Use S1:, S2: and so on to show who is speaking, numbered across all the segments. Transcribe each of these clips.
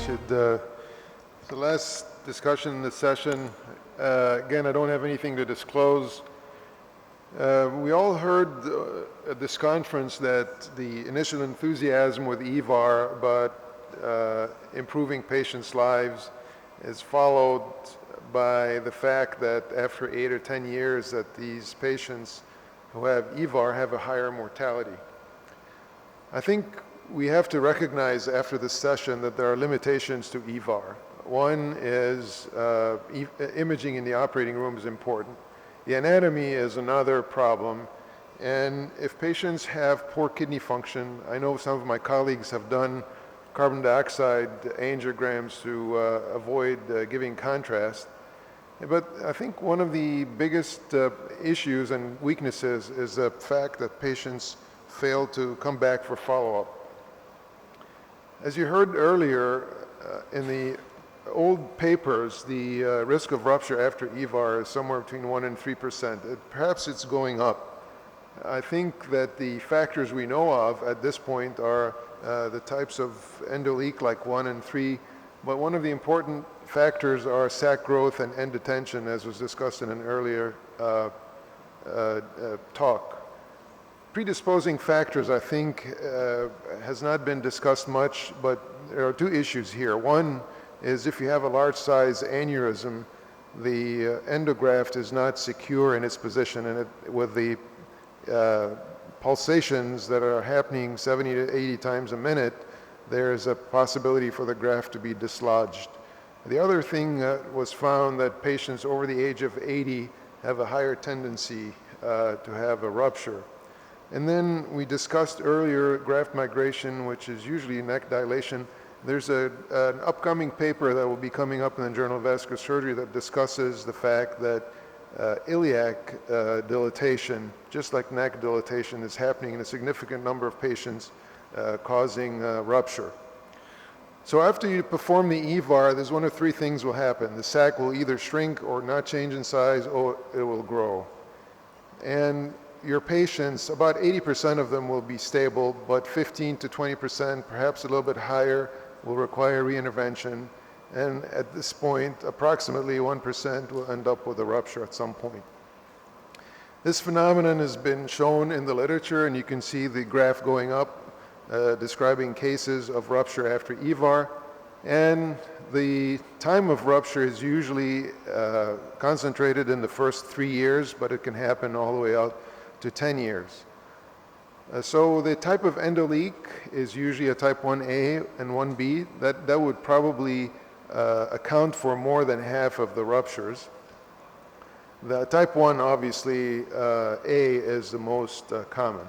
S1: The last discussion in this session, again, I don't have anything to disclose. We all heard at this conference that the initial enthusiasm with EVAR about improving patients' lives is followed by the fact that after 8 or 10 years that these patients who have EVAR have a higher mortality. I think we have to recognize after this session that there are limitations to EVAR. One is imaging in the operating room is important. The anatomy is another problem. And if patients have poor kidney function, I know some of my colleagues have done carbon dioxide angiograms to avoid giving contrast. But I think one of the biggest issues and weaknesses is the fact that patients fail to come back for follow-up. As you heard earlier, in the old papers, the risk of rupture after EVAR is somewhere between 1 and 3%. Perhaps it's going up. I think that the factors we know of at this point are the types of endoleak like 1 and 3, but one of the important factors are sac growth and end detention, as was discussed in an earlier talk. Predisposing factors, I think, has not been discussed much, but there are two issues here. One is if you have a large size aneurysm, the endograft is not secure in its position, and with the pulsations that are happening 70 to 80 times a minute, there's a possibility for the graft to be dislodged. The other thing was found that patients over the age of 80 have a higher tendency to have a rupture. And then we discussed earlier graft migration, which is usually neck dilation. There's an upcoming paper that will be coming up in the Journal of Vascular Surgery that discusses the fact that iliac dilatation, just like neck dilatation, is happening in a significant number of patients, causing rupture. So after you perform the EVAR, there's one of three things will happen. The sac will either shrink or not change in size, or it will grow. And your patients, about 80% of them will be stable, but 15 to 20%, perhaps a little bit higher, will require reintervention. And at this point, approximately 1% will end up with a rupture at some point. This phenomenon has been shown in the literature, and you can see the graph going up, describing cases of rupture after EVAR. And the time of rupture is usually concentrated in the first 3 years, but it can happen all the way out to 10 years. So the type of endoleak is usually a type 1A and 1B. That would probably account for more than half of the ruptures. The type 1, obviously, A is the most common.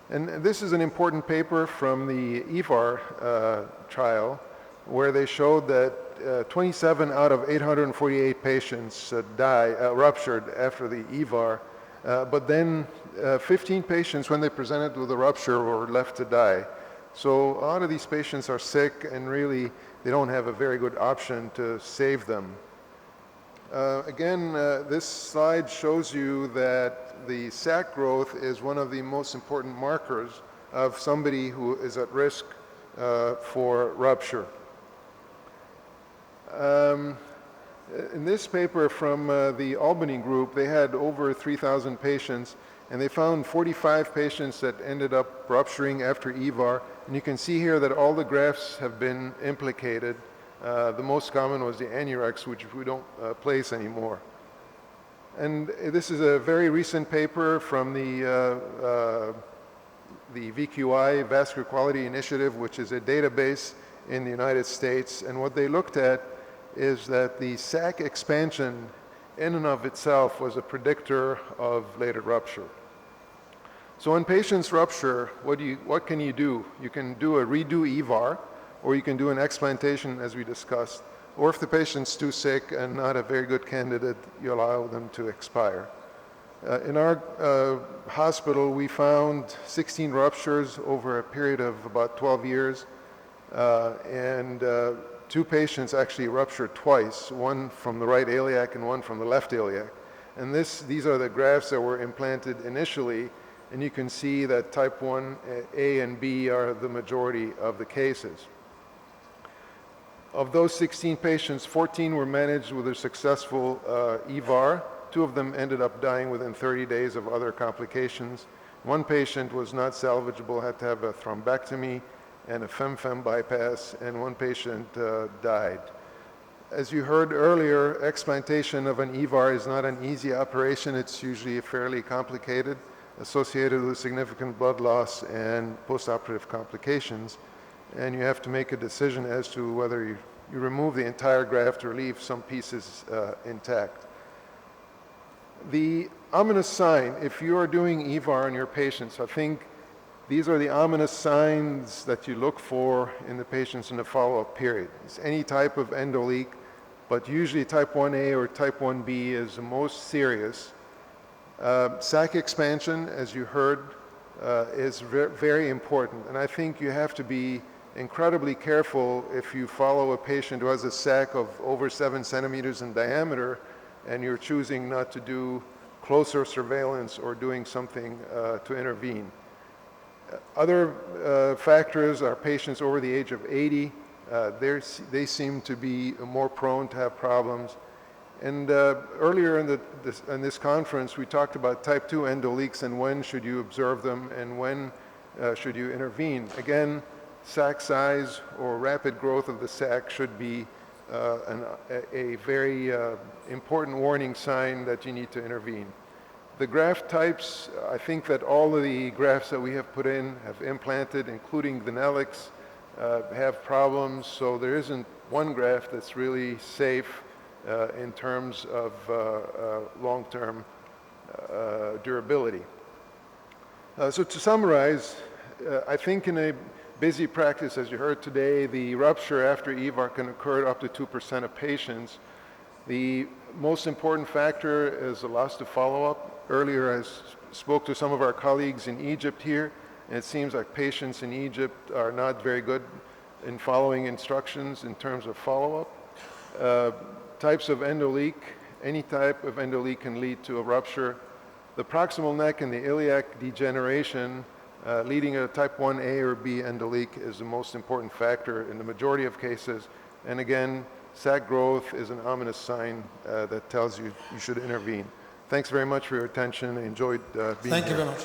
S1: And this is an important paper from the EVAR trial, where they showed that 27 out of 848 patients ruptured after the EVAR, but then 15 patients, when they presented with a rupture, were left to die. So a lot of these patients are sick, and really they don't have a very good option to save them. Again, this slide shows you that the sac growth is one of the most important markers of somebody who is at risk for rupture. In this paper from the Albany group, they had over 3,000 patients, and they found 45 patients that ended up rupturing after EVAR. And you can see here that all the grafts have been implicated. The most common was the aneurysm, which we don't place anymore. And this is a very recent paper from the VQI, Vascular Quality Initiative, which is a database in the United States. And what they looked at is that the sac expansion in and of itself was a predictor of later rupture. So when patients rupture, what can you do? You can do a redo EVAR, or you can do an explantation, as we discussed. Or if the patient's too sick and not a very good candidate, you allow them to expire. In our hospital, we found 16 ruptures over a period of about 12 years, and 2 patients actually ruptured twice, one from the right iliac and one from the left iliac. And these are the grafts that were implanted initially, and you can see that type 1A and B are the majority of the cases. Of those 16 patients, 14 were managed with a successful EVAR. 2 of them ended up dying within 30 days of other complications. 1 patient was not salvageable, had to have a thrombectomy and a fem-fem bypass, and 1 patient died. As you heard earlier, explantation of an EVAR is not an easy operation. It's usually fairly complicated, associated with significant blood loss and postoperative complications. And you have to make a decision as to whether you remove the entire graft or leave some pieces intact. The ominous sign, if you are doing EVAR on your patients, I think these are the ominous signs that you look for in the patients in the follow-up period. It's any type of endoleak, but usually type 1A or type 1B is the most serious. Sac expansion, as you heard, is very important, and I think you have to be incredibly careful if you follow a patient who has a sac of over 7 centimeters in diameter and you're choosing not to do closer surveillance or doing something to intervene. Other factors are patients over the age of 80. They seem to be more prone to have problems. And earlier in this conference, we talked about type 2 endoleaks and when should you observe them and when should you intervene. Again, sac size or rapid growth of the sac should be a very important warning sign that you need to intervene. The graft types, I think that all of the grafts that we have put in, have implanted, including the Nelix, have problems, so there isn't one graft that's really safe in terms of long-term durability. So to summarize, I think in a busy practice, as you heard today, the rupture after EVAR can occur up to 2% of patients. The most important factor is the loss to follow-up. Earlier, I spoke to some of our colleagues in Egypt here, and it seems like patients in Egypt are not very good in following instructions in terms of follow-up. Types of endoleak, any type of endoleak can lead to a rupture. The proximal neck and the iliac degeneration leading to a type 1A or B endoleak is the most important factor in the majority of cases. And again, sac growth is an ominous sign that tells you you should intervene. Thanks very much for your attention. I enjoyed being here.
S2: Thank you very much.